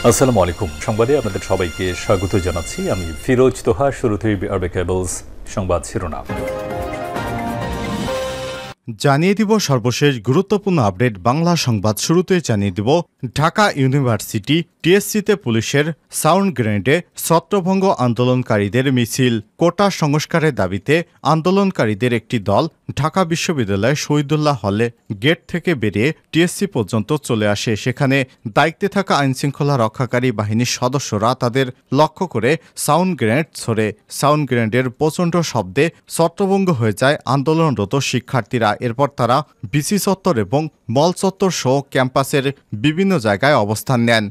আসসালামু আলাইকুম। সংবাদে আপনাদের সবাইকে স্বাগত জানাচ্ছি। আমি ফিরোজ তোহা। শুরুতেই আরবে কেবলস সংবাদ শিরোনাম জানিয়ে দিব সর্বশেষ গুরুত্বপূর্ণ আপডেট বাংলা সংবাদ। শুরুতে জানিয়ে দিব ঢাকা ইউনিভার্সিটি টিএসসিতে পুলিশের সাউন্ড গ্রেনেডে ছত্রভঙ্গ আন্দোলনকারীদের মিছিল। কোটা সংস্কারের দাবিতে আন্দোলনকারীদের একটি দল ঢাকা বিশ্ববিদ্যালয় শহীদুল্লাহ হলে গেট থেকে বেরিয়ে টিএসসি পর্যন্ত চলে আসে। সেখানে দায়িত্বে থাকা আইনশৃঙ্খলা রক্ষাকারী বাহিনীর সদস্যরা তাদের লক্ষ্য করে সাউন্ড গ্রেনেড ছোড়ে। সাউন্ড গ্রেনেডের প্রচণ্ড শব্দে ছত্রভঙ্গ হয়ে যায় আন্দোলনরত শিক্ষার্থীরা। এরপর তারা বিসি চত্বর এবং মল চত্বর সহ ক্যাম্পাসের বিভিন্ন জায়গায় অবস্থান নেন।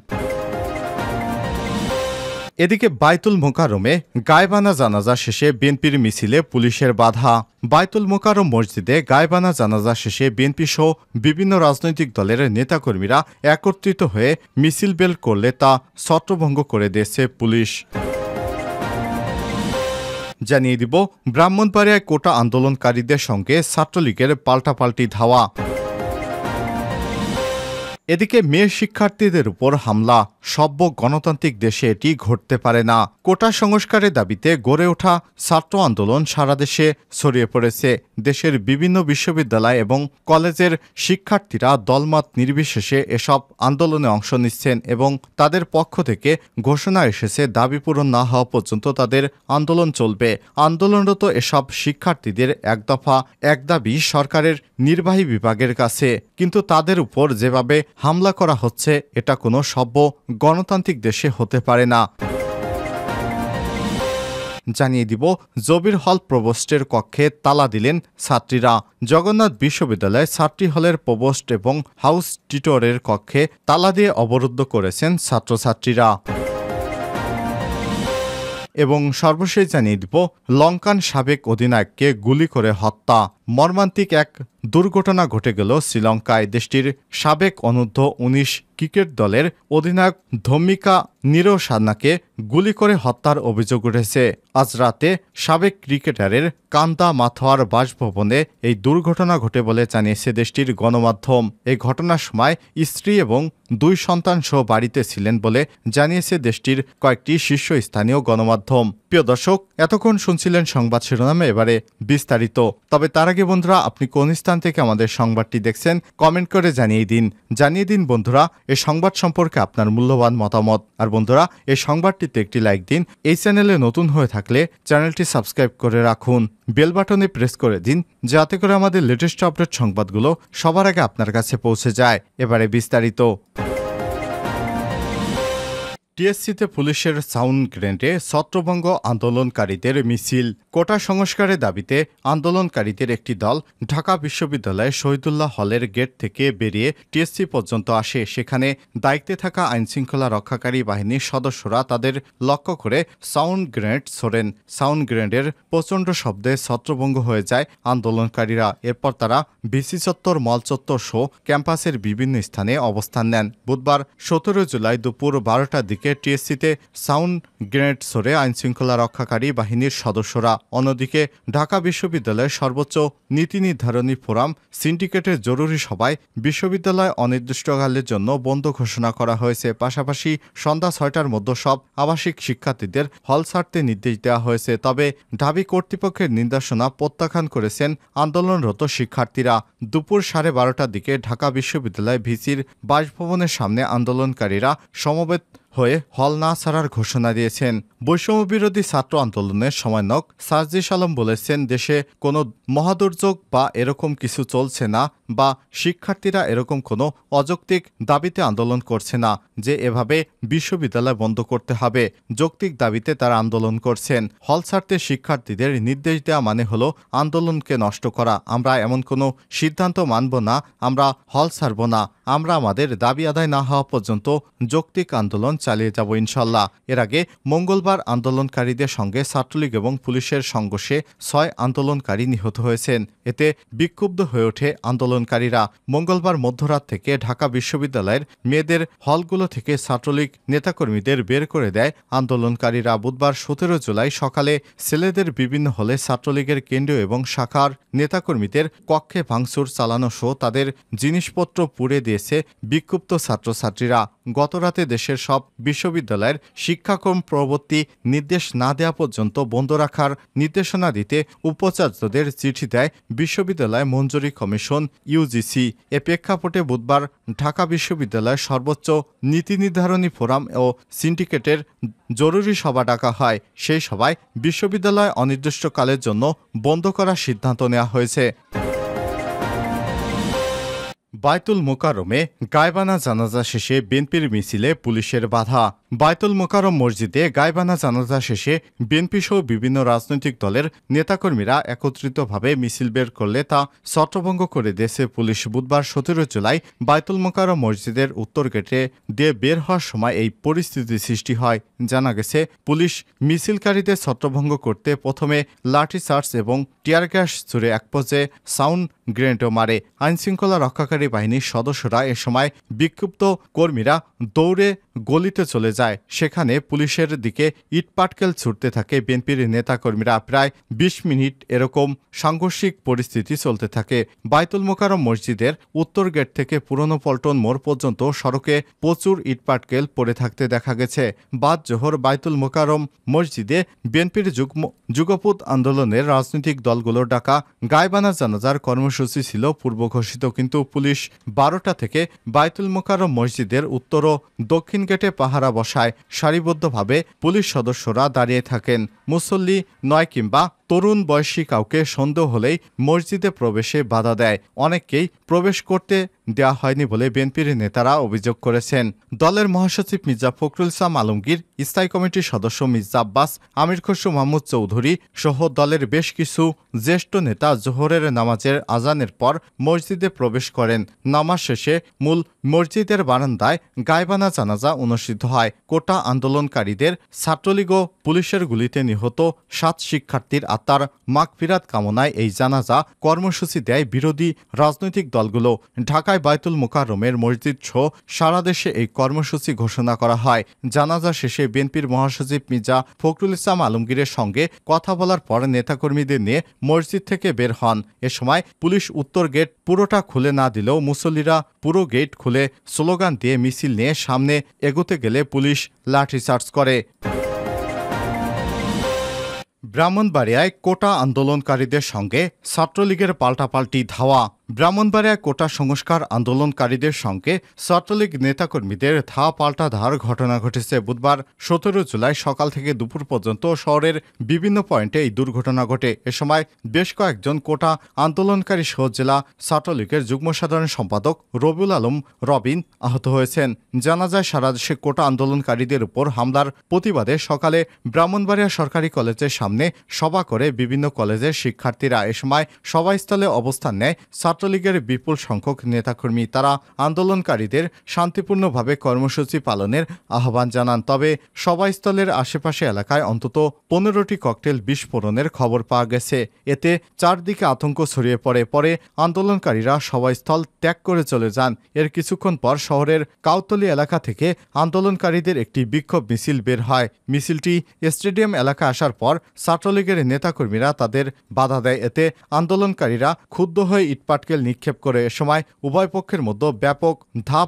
এদিকে বায়তুল মোকাররমে গায়েবানা জানাজা শেষে বিএনপির মিছিলে পুলিশের বাধা। বায়তুল মোকাররম মসজিদে গায়েবানা জানাজা শেষে বিএনপি সহ বিভিন্ন রাজনৈতিক দলের নেতাকর্মীরা একত্রিত হয়ে মিছিল বের করলে তা ছত্রভঙ্গ করে দিয়েছে পুলিশ। জানিয়ে দিব ব্রাহ্মণবাড়িয়ায় কোটা আন্দোলনকারীদের সঙ্গে ছাত্রলীগের পাল্টাপাল্টি ধাওয়া। এদিকে মেয়ে শিক্ষার্থীদের উপর হামলা। সভ্য গণতান্ত্রিক দেশে এটি ঘটতে পারে না। কোটা সংস্কারের দাবিতে গড়ে ওঠা ছাত্র আন্দোলন সারা দেশে ছড়িয়ে পড়েছে। দেশের বিভিন্ন বিশ্ববিদ্যালয় এবং কলেজের শিক্ষার্থীরা দলমত নির্বিশেষে এসব আন্দোলনে অংশ নিচ্ছেন এবং তাদের পক্ষ থেকে ঘোষণা এসেছে দাবি পূরণ না হওয়া পর্যন্ত তাদের আন্দোলন চলবে। আন্দোলনরত এসব শিক্ষার্থীদের এক দফা এক দাবি সরকারের নির্বাহী বিভাগের কাছে, কিন্তু তাদের উপর যেভাবে হামলা করা হচ্ছে এটা কোনো সভ্য গণতান্ত্রিক দেশে হতে পারে না। জানিয়ে দিব জবির হল প্রভোস্টের কক্ষে তালা দিলেন ছাত্রীরা। জগন্নাথ বিশ্ববিদ্যালয় ছাত্রী হলের প্রভোস্ট এবং হাউস টিটরের কক্ষে তালা দিয়ে অবরুদ্ধ করেছেন ছাত্রছাত্রীরা। এবং সর্বশেষ জানিয়ে দিব লঙ্কান সাবেক অধিনায়ককে গুলি করে হত্যা। মর্মান্তিক এক দুর্ঘটনা ঘটে গেল শ্রীলঙ্কায়। দেশটির সাবেক অনূর্ধ্ব-19 ক্রিকেট দলের অধিনায়ক ধম্মিকা নিরোশানাকে গুলি করে হত্যার অভিযোগ উঠেছে। আজ রাতে সাবেক ক্রিকেটারের কান্দা মাথোয়ার বাসভবনে এই দুর্ঘটনা ঘটে বলে জানিয়েছে দেশটির গণমাধ্যম। এই ঘটনার সময় স্ত্রী এবং 2 সন্তান সহ বাড়িতে ছিলেন বলে জানিয়েছে দেশটির কয়েকটি শীর্ষস্থানীয় গণমাধ্যম। প্রিয় দর্শক, এতক্ষণ শুনছিলেন সংবাদ শিরোনামে, এবারে বিস্তারিত। তবে তার আগে বন্ধুরা, আপনি কোন স্থান থেকে আমাদের সংবাদটি দেখছেন কমেন্ট করে জানিয়ে দিন বন্ধুরা এই সংবাদ সম্পর্কে আপনার মূল্যবান মতামত। আর বন্ধুরা, এই সংবাদটিতে একটি লাইক দিন। এই চ্যানেলে নতুন হয়ে থাকলে চ্যানেলটি সাবস্ক্রাইব করে রাখুন, বেল বাটনে প্রেস করে দিন যাতে করে আমাদের লেটেস্ট আপডেট সংবাদগুলো সবার আগে আপনার কাছে পৌঁছে যায়। এবারে বিস্তারিত। টিএসসিতে পুলিশের সাউন্ড গ্রেনেডে ছত্রভঙ্গ আন্দোলনকারীদের মিছিল। কোটা সংস্কারের দাবিতে আন্দোলনকারীদের একটি দল ঢাকা বিশ্ববিদ্যালয় শহীদুল্লাহ হলের গেট থেকে বেরিয়ে টিএসসি পর্যন্ত আসে। সেখানে দায়িত্বে থাকা আইনশৃঙ্খলা রক্ষাকারী বাহিনীর সদস্যরা তাদের লক্ষ্য করে সাউন্ড গ্রেনেড ছোড়েন। সাউন্ড গ্রেনেডের প্রচণ্ড শব্দে ছত্রভঙ্গ হয়ে যায় আন্দোলনকারীরা। এরপর তারা বিসি চত্বর, মল চত্বর সহ ক্যাম্পাসের বিভিন্ন স্থানে অবস্থান নেন। বুধবার 17 জুলাই দুপুর 12টার দিকে টিএসসিতে সাউন্ড গ্রেনেড ছড়ে আইনশৃঙ্খলা রক্ষাকারী বাহিনীর সদস্যরা। অন্যদিকে ঢাকা বিশ্ববিদ্যালয়ের সর্বোচ্চ নীতি নির্ধারণী ফোরাম সিন্ডিকেটের জরুরি সভায় বিশ্ববিদ্যালয় অনির্দিষ্টকালের জন্য বন্ধ ঘোষণা করা হয়েছে। পাশাপাশি সন্ধ্যা 6টার মধ্যে সব আবাসিক শিক্ষার্থীদের হল ছাড়তে নির্দেশ দেওয়া হয়েছে। তবে ঢাবি কর্তৃপক্ষের নির্দেশনা প্রত্যাখ্যান করেছেন আন্দোলনরত শিক্ষার্থীরা। দুপুর 12:30টার দিকে ঢাকা বিশ্ববিদ্যালয় ভিসির বাসভবনের সামনে আন্দোলনকারীরা সমবেত হয়ে হল না ছাড়ার ঘোষণা দিয়েছেন। বৈষম্যবিরোধী ছাত্র আন্দোলনের সমন্বয়ক সার্জিস আলম বলেছেন, দেশে কোনো মহাদুর্যোগ বা এরকম কিছু চলছে না, বা শিক্ষার্থীরা এরকম কোনো অযৌক্তিক দাবিতে আন্দোলন করছে না যে এভাবে বিশ্ববিদ্যালয় বন্ধ করতে হবে। যৌক্তিক দাবিতে তারা আন্দোলন করছেন। হল ছাড়তে শিক্ষার্থীদের নির্দেশ দেওয়া মানে হলো আন্দোলনকে নষ্ট করা। আমরা এমন কোনো সিদ্ধান্ত মানব না, আমরা হল ছাড়ব না। আমরা আমাদের দাবি আদায় না হওয়া পর্যন্ত যৌক্তিক আন্দোলন চালিয়ে যাব ইনশাল্লাহ। এর আগে মঙ্গলবার আন্দোলনকারীদের সঙ্গে ছাত্রলীগ এবং পুলিশের সংঘর্ষে 6 আন্দোলনকারী নিহত হয়েছেন। এতে বিক্ষুব্ধ হয়ে ওঠে আন্দোলনকারীরা। মঙ্গলবার মধ্যরাত থেকে ঢাকা বিশ্ববিদ্যালয়ের মেয়েদের হলগুলো থেকে ছাত্রলীগ নেতাকর্মীদের বের করে দেয় আন্দোলনকারীরা। বুধবার 17 জুলাই সকালে ছেলেদের বিভিন্ন হলে ছাত্রলীগের কেন্দ্রীয় এবং শাখার নেতাকর্মীদের কক্ষে ভাঙচুর চালানো সহ তাদের জিনিসপত্র পুড়ে দিয়ে দিয়েছে বিক্ষুব্ধ ছাত্রছাত্রীরা। গতরাতে দেশের সব বিশ্ববিদ্যালয়ের শিক্ষাক্রম পরবর্তী নির্দেশ না দেওয়া পর্যন্ত বন্ধ রাখার নির্দেশনা দিতে উপাচার্যদের চিঠি দেয় বিশ্ববিদ্যালয় মঞ্জুরি কমিশন ইউজিসি। এ প্রেক্ষাপটে বুধবার ঢাকা বিশ্ববিদ্যালয়ের সর্বোচ্চ নীতি নির্ধারণী ফোরাম ও সিন্ডিকেটের জরুরি সভা ডাকা হয়। সেই সভায় বিশ্ববিদ্যালয় অনির্দিষ্টকালের জন্য বন্ধ করার সিদ্ধান্ত নেওয়া হয়েছে। বায়তুল মোকাররমে গায়বানা জানাজা শেষে বিএনপির মিছিলে পুলিশের বাধা। বায়তুল মোকাররম মসজিদে গায়বানা জানাজা শেষে বিএনপিসহ বিভিন্ন রাজনৈতিক দলের নেতাকর্মীরা একত্রিতভাবে মিছিল বের করলে তা ছত্রভঙ্গ করে দিয়েছে পুলিশ। বুধবার 17 জুলাই বায়তুল মোকাররম মসজিদের উত্তর গেটে দিয়ে বের হওয়ার সময় এই পরিস্থিতি সৃষ্টি হয়। জানা গেছে, পুলিশ মিছিলকারীদের ছত্রভঙ্গ করতে প্রথমে লাঠিচার্জ এবং টিয়ার গ্যাস ছুড়ে এক পর্যায়ে সাউন্ড গ্রেনেডও মারে। আইনশৃঙ্খলা রক্ষাকারী বাহিনীর সদস্যরা এ সময় বিক্ষুব্ধ কর্মীরা দৌড়ে গলিতে চলে যায়। সেখানে পুলিশের দিকে ইটপাটকেল ছুটতে থাকে বিএনপির নেতাকর্মীরা। প্রায় 20 মিনিট এরকম সাংঘর্ষিক পরিস্থিতি চলতে থাকে। বায়তুল মোকাররম মসজিদের উত্তর গেট থেকে পুরনো পল্টন মোড় পর্যন্ত সড়কে প্রচুর ইটপাটকেল পড়ে থাকতে দেখা গেছে। বাদ জোহর বায়তুল মোকাররম মসজিদে বিএনপির যুগপৎ আন্দোলনের রাজনৈতিক দলগুলোর ডাকা গায়বানা জানাজার কর্মসূচি ছিল পূর্ব ঘোষিত, কিন্তু পুলিশ 12টা থেকে বায়তুল মোকাররম মসজিদের উত্তর ও দক্ষিণ গেটে পাহারা বসায়। সারিবদ্ধভাবে পুলিশ সদস্যরা দাঁড়িয়ে থাকেন। মুসল্লি নয় কিংবা তরুণ বয়সী কাউকে সন্দেহ হলেই মসজিদে প্রবেশে বাধা দেয়। অনেককেই প্রবেশ করতে দেওয়া হয়নি বলে বিএনপির নেতারা অভিযোগ করেছেন। দলের মহাসচিব মির্জা ফখরুল ইসলাম আলমগীর, স্থায়ী কমিটির সদস্য মির্জা আব্বাস, আমির খসরু মাহমুদ চৌধুরী সহ দলের বেশ কিছু জ্যেষ্ঠ নেতা জোহরের নামাজের আজানের পর মসজিদে প্রবেশ করেন। নামাজ শেষে মূল মসজিদের বারান্দায় গায়বানা জানাজা অনুষ্ঠিত হয়। কোটা আন্দোলনকারীদের ছাত্রলীগ ও পুলিশের গুলিতে নিহত 7 শিক্ষার্থীর আত্মার মাগফিরাত কামনায় এই জানাজা কর্মসূচি দেয় বিরোধী রাজনৈতিক দলগুলো। ঢাকায় বায়তুল মোকাররমের মসজিদ সহ সারা দেশে এই কর্মসূচি ঘোষণা করা হয়। জানাজা শেষে বিএনপির মহাসচিব মির্জা ফখরুল ইসলাম আলমগীরের সঙ্গে কথা বলার পর নেতাকর্মীদের নিয়ে মসজিদ থেকে বের হন। এ সময় পুলিশ উত্তর গেট পুরোটা খুলে না দিলেও মুসল্লিরা পুরো গেট খুলে স্লোগান দিয়ে মিছিল নিয়ে সামনে এগোতে গেলে পুলিশ লাঠিচার্জ করে। ব্রাহ্মণবাড়িয়ায় কোটা আন্দোলনকারীদের সঙ্গে ছাত্রলীগের পাল্টাপাল্টি ধাওয়া। ব্রাহ্মণবাড়িয়ায় কোটা সংস্কার আন্দোলনকারীদের সঙ্গে ছাত্রলীগ নেতাকর্মীদের পাল্টা ধাওয়ার ঘটনা ঘটেছে। বুধবার 17 জুলাই সকাল থেকে দুপুর পর্যন্ত শহরের বিভিন্ন পয়েন্টে এই দুর্ঘটনা ঘটে। এ সময় বেশ কয়েকজন কোটা আন্দোলনকারী সহ জেলা ছাত্রলীগের যুগ্ম সাধারণ সম্পাদক রবিউল আলম রবিন আহত হয়েছেন। জানা যায়, সারা দেশে কোটা আন্দোলনকারীদের উপর হামলার প্রতিবাদে সকালে ব্রাহ্মণবাড়িয়া সরকারি কলেজের সামনে সভা করে বিভিন্ন কলেজের শিক্ষার্থীরা। এ সময় সভাস্থলে অবস্থান নেয় ছাত্রলীগের বিপুল সংখ্যক নেতাকর্মী। তারা আন্দোলনকারীদের শান্তিপূর্ণভাবে কর্মসূচি পালনের আহ্বান জানান। তবে সভাস্থলের আশেপাশে এলাকায় অন্তত 15টি ককটেল বিস্ফোরণের খবর পাওয়া গেছে। এতে চারদিকে আতঙ্ক ছড়িয়ে পড়ে। পরে আন্দোলনকারীরা সভাস্থল ত্যাগ করে চলে যান। এর কিছুক্ষণ পর শহরের কাউতলী এলাকা থেকে আন্দোলনকারীদের একটি বিক্ষোভ মিছিল বের হয়। মিছিলটি স্টেডিয়াম এলাকা আসার পর ছাত্রলীগের নেতাকর্মীরা তাদের বাধা দেয়। এতে আন্দোলনকারীরা ক্ষুব্ধ হয়ে ইটপাটকেল নিক্ষেপ করে। এ সময় উভয় পক্ষের মধ্যে ব্যাপক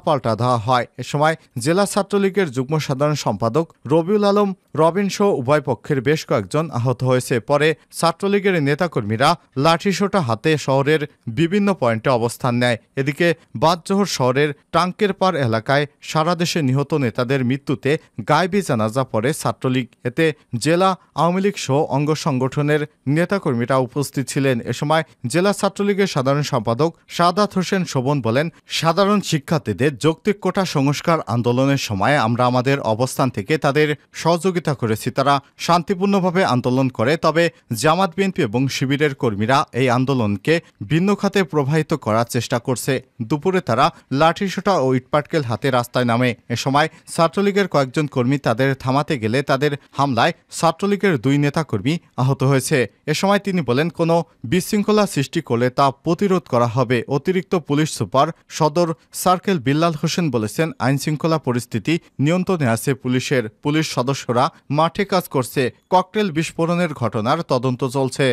পাল্টা ধাওয়া হয়। এ সময় জেলা ছাত্রলীগের যুগ্ম সাধারণ সম্পাদক রবিউল আলম রবিন সহ উভয় পক্ষের বেশ কয়েকজন আহত হয়েছে। পরে ছাত্রলীগের নেতাকর্মীরা লাঠিসোঁটা হাতে শহরের বিভিন্ন পয়েন্টে অবস্থান নেয়। এদিকে বাদজোহর শহরের টাঙ্কের পার এলাকায় সারা দেশে নিহত নেতাদের মৃত্যুতে গায়েবী জানাজা পড়ে ছাত্রলীগ। এতে জেলা আওয়ামী লীগ সহ অঙ্গ সংগঠনের নেতাকর্মীরা উপস্থিত ছিলেন। এ সময় জেলা ছাত্রলীগের সাধারণ সম্পাদক সাদাত হোসেন শোভন বলেন, সাধারণ শিক্ষার্থীদের যৌক্তিক কোটা সংস্কার আন্দোলনের সময় আমরা আমাদের অবস্থান থেকে তাদের সহযোগিতা করেছি। তারা শান্তিপূর্ণভাবে আন্দোলন করে। তবে জামাত, বিএনপি এবং শিবিরের কর্মীরা এই আন্দোলনকে ভিন্ন খাতে প্রবাহিত করার চেষ্টা করছে। দুপুরে তারা লাঠিসোঁটা ও ইটপাটকেল হাতে রাস্তায় নামে। এ সময় ছাত্রলীগের কয়েকজন কর্মী তাদের থামাতে গেলে তাদের হামলায় ছাত্রলীগের 2 নেতাকর্মী আহত হয়েছে। এ সময় তিনি বলেন, কোনো বিশৃঙ্খলা সৃষ্টি করলে তা প্রতিরোধ করা হবে। অতিরিক্ত পুলিশ সুপার সদর সার্কেল বিল্লাল হোসেন বলেছেন, আইনশৃঙ্খলা পরিস্থিতি নিয়ন্ত্রণে আছে পুলিশের। পুলিশ সদস্যরা মাঠে কাজ করছে। ককটেল বিস্ফোরণের ঘটনার তদন্ত চলছে।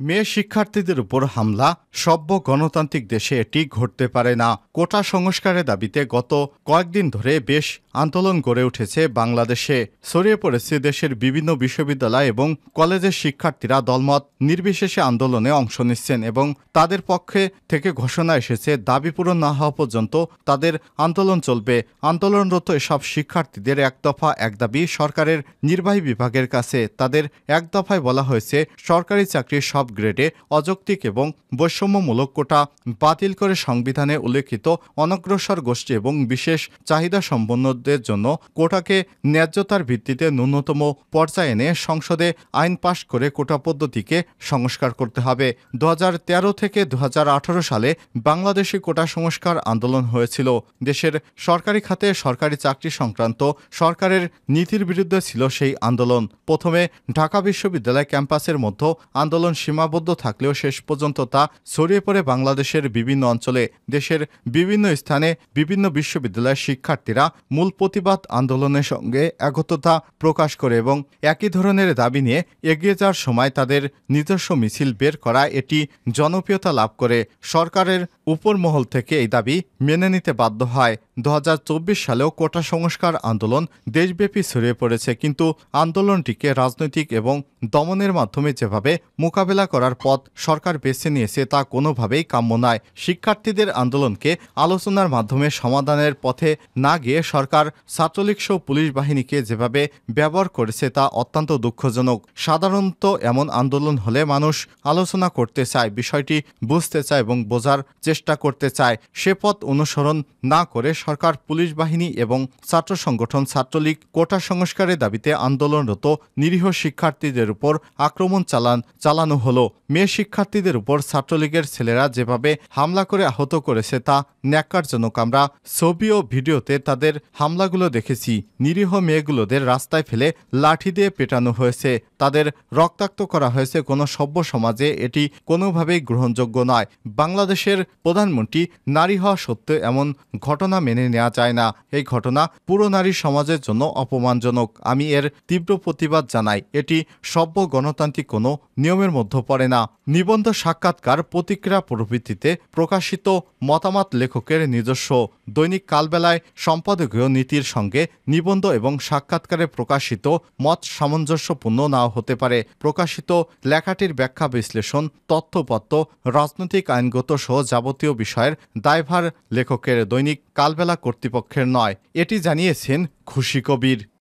মেয়ে শিক্ষার্থীদের উপর হামলা সভ্য গণতান্ত্রিক দেশে এটি ঘটতে পারে না। কোটা সংস্কারের দাবিতে গত কয়েকদিন ধরে বেশ আন্দোলন গড়ে উঠেছে বাংলাদেশে। ছড়িয়ে পড়েছে দেশের বিভিন্ন বিশ্ববিদ্যালয় এবং কলেজের শিক্ষার্থীরা দলমত নির্বিশেষে আন্দোলনে অংশ নিচ্ছেন এবং তাদের পক্ষে থেকে ঘোষণা এসেছে দাবি পূরণ না হওয়া পর্যন্ত তাদের আন্দোলন চলবে। আন্দোলনরত এসব শিক্ষার্থীদের এক দফা এক দাবি সরকারের নির্বাহী বিভাগের কাছে। তাদের এক দফায় বলা হয়েছে সরকারি চাকরির সব গ্রেডে অযৌক্তিক এবং বৈষম্যমূলক কোটা বাতিল করে সংবিধানে উল্লেখিত অনগ্রসর গোষ্ঠী এবং বিশেষ চাহিদা সম্পন্নদের জন্য কোটাকে ন্যায্যতার ভিত্তিতে ন্যূনতম পর্যায়ে এনে সংসদে আইন পাশ করে কোটা পদ্ধতিকে সংস্কার করতে হবে। 2013 থেকে 2018 সালে বাংলাদেশে কোটা সংস্কার আন্দোলন হয়েছিল। দেশের সরকারি খাতে সরকারি চাকরি সংক্রান্ত সরকারের নীতির বিরুদ্ধে ছিল সেই আন্দোলন। প্রথমে ঢাকা বিশ্ববিদ্যালয় ক্যাম্পাসের মধ্যে আন্দোলন সীমাবদ্ধ থাকলেও শেষ পর্যন্ত তা ছড়িয়ে পড়ে বাংলাদেশের বিভিন্ন অঞ্চলে। দেশের বিভিন্ন স্থানে বিভিন্ন বিশ্ববিদ্যালয়ের শিক্ষার্থীরা মূল প্রতিবাদ আন্দোলনের সঙ্গে একত্রতা প্রকাশ করে এবং একই ধরনের দাবি নিয়ে এগিয়ে যাওয়ার সময় তাদের নিজস্ব মিছিল বের করা এটি জনপ্রিয়তা লাভ করে। সরকারের উপর মহল থেকে এই দাবি মেনে নিতে বাধ্য হয়। 2024 সালেও কোটা সংস্কার আন্দোলন দেশব্যাপী ছড়িয়ে পড়েছে, কিন্তু আন্দোলনটিকে রাজনৈতিক এবং দমনের মাধ্যমে যেভাবে মোকাবেলা করার পথ সরকার বেছে নিয়েছে তা কোনোভাবেই কাম্য নয়। শিক্ষার্থীদের আন্দোলনকে আলোচনার মাধ্যমে সমাধানের পথে না গিয়ে সরকার ছাত্রলীগ সহ পুলিশ বাহিনীকে যেভাবে ব্যবহার করেছে তা অত্যন্ত দুঃখজনক। সাধারণত এমন আন্দোলন হলে মানুষ আলোচনা করতে চায়, বিষয়টি বুঝতে চায় এবং বোঝার চেষ্টা করতে চায়। সে পথ অনুসরণ না করে সরকার পুলিশ বাহিনী এবং ছাত্র সংগঠন ছাত্রলীগ কোটা সংস্কারের দাবিতে আন্দোলনরত নিরীহ শিক্ষার্থীদের উপর আক্রমণ চালানো হলো। মেয়ে শিক্ষার্থীদের উপর ছাত্রলীগের ছেলেরা যেভাবে হামলা করে আহত করেছে তা ন্যাক্কারজনক। আমরা ছবি ও ভিডিওতে তাদের হামলাগুলো দেখেছি। নিরীহ মেয়েগুলোদের রাস্তায় ফেলে লাঠি দিয়ে পেটানো হয়েছে, তাদের রক্তাক্ত করা হয়েছে। কোনো সভ্য সমাজে এটি কোনোভাবেই গ্রহণযোগ্য নয়। বাংলাদেশের প্রধানমন্ত্রী নারী হওয়া সত্ত্বেও এমন ঘটনা মেনে নেওয়া যায় না। এই ঘটনা পুরো নারী সমাজের জন্য অপমানজনক। আমি এর তীব্র প্রতিবাদ জানাই। এটি সভ্য গণতান্ত্রিক কোনো নিয়মের মধ্যে পড়ে না। নিবন্ধ, সাক্ষাৎকার, প্রতিক্রিয়া প্রভৃতিতে প্রকাশিত মতামত লেখকের নিজস্ব। দৈনিক কালবেলায় সম্পাদকীয় নীতির সঙ্গে নিবন্ধ এবং সাক্ষাৎকারে প্রকাশিত মত সামঞ্জস্যপূর্ণ নাও হতে পারে। প্রকাশিত লেখাটির ব্যাখ্যা, বিশ্লেষণ, তথ্যপত্র, রাজনৈতিক, আইনগত সহ যাবতীয় বিষয়ের দায়ভার লেখকের, দৈনিক কালবেলা কর্তৃপক্ষের নয়। এটি জানিয়েছেন খুশি কবির।